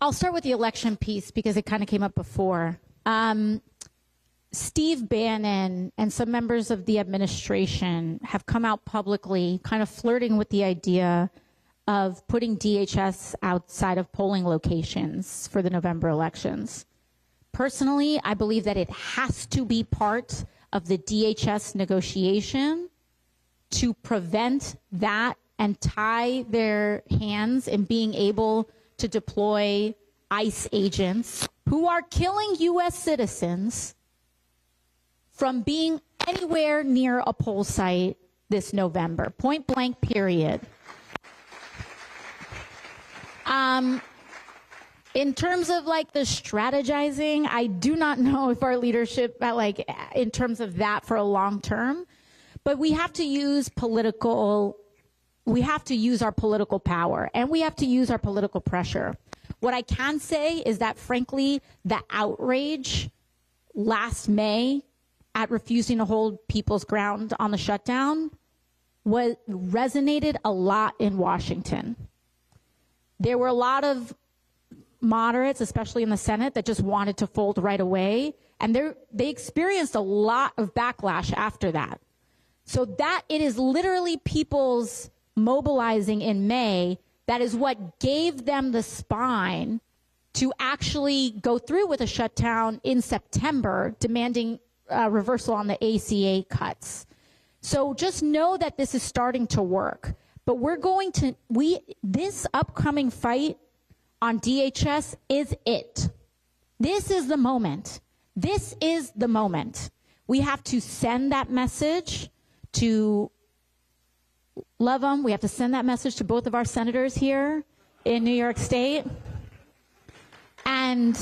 I'll start with the election piece because it kind of came up before. Steve Bannon and some members of the administration have come out publicly kind of flirting with the idea of putting DHS outside of polling locations for the November elections. Personally, I believe that it has to be part of the DHS negotiation to prevent that and tie their hands in being able to deploy ICE agents who are killing U.S. citizens from being anywhere near a poll site this November, point blank, period. In terms of like the strategizing, I do not know if our leadership, like in terms of that for a long term, but we have to use our political power, and we have to use our political pressure. What I can say is that, frankly, the outrage last May at refusing to hold people's ground on the shutdown resonated a lot in Washington. There were a lot of moderates, especially in the Senate, that just wanted to fold right away, and they experienced a lot of backlash after that. So that it is literally people's mobilizing in May that is what gave them the spine to actually go through with a shutdown in September, demanding reversal on the ACA cuts. So just know that this is starting to work. But this upcoming fight on DHS is it. This is the moment. This is the moment. We have to send that message to love them. We have to send that message to both of our senators here in New York State. And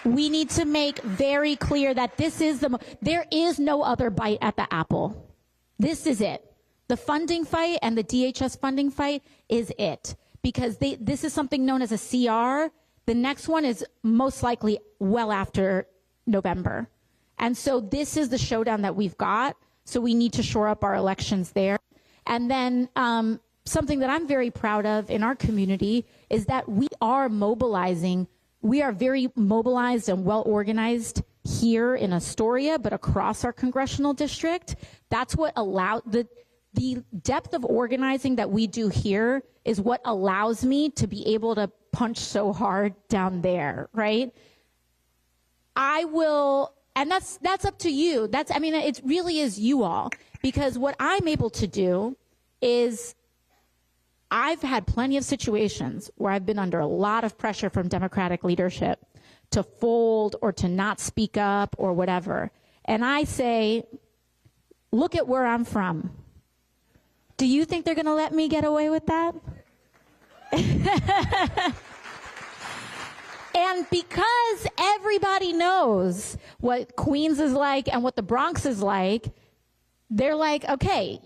we need to make very clear that there is no other bite at the apple. This is it. The funding fight and the DHS funding fight is it. Because this is something known as a CR. The next one is most likely well after November. And so this is the showdown that we've got. So we need to shore up our elections there. And then something that I'm very proud of in our community is that we are mobilizing. We are very mobilized and well organized here in Astoria, but across our congressional district. That's what allowed the depth of organizing that we do here is what allows me to be able to punch so hard down there, right? I will, and that's up to you. It really is you all. Because what I'm able to do is I've had plenty of situations where I've been under a lot of pressure from Democratic leadership to fold or to not speak up or whatever. And I say, look at where I'm from. Do you think they're going to let me get away with that? And because everybody knows what Queens is like and what the Bronx is like, they're like, okay,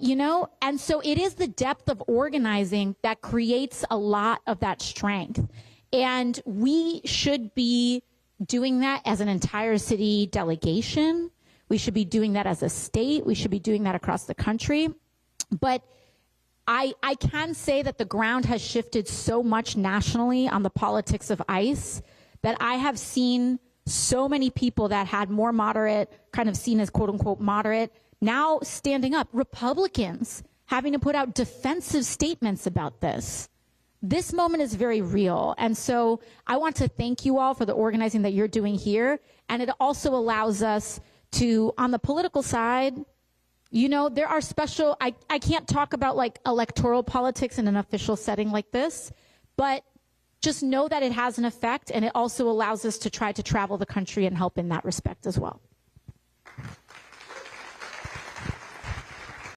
and so it is the depth of organizing that creates a lot of that strength. And we should be doing that as an entire city delegation. We should be doing that as a state. We should be doing that across the country. But I can say that the ground has shifted so much nationally on the politics of ICE that I have seen so many people that had more moderate, kind of seen as quote unquote moderate, now standing up. Republicans having to put out defensive statements about this. This moment is very real. And so I want to thank you all for the organizing that you're doing here. And it also allows us to, on the political side, there are special, I can't talk about like electoral politics in an official setting like this, but just know that it has an effect, and it also allows us to try to travel the country and help in that respect as well.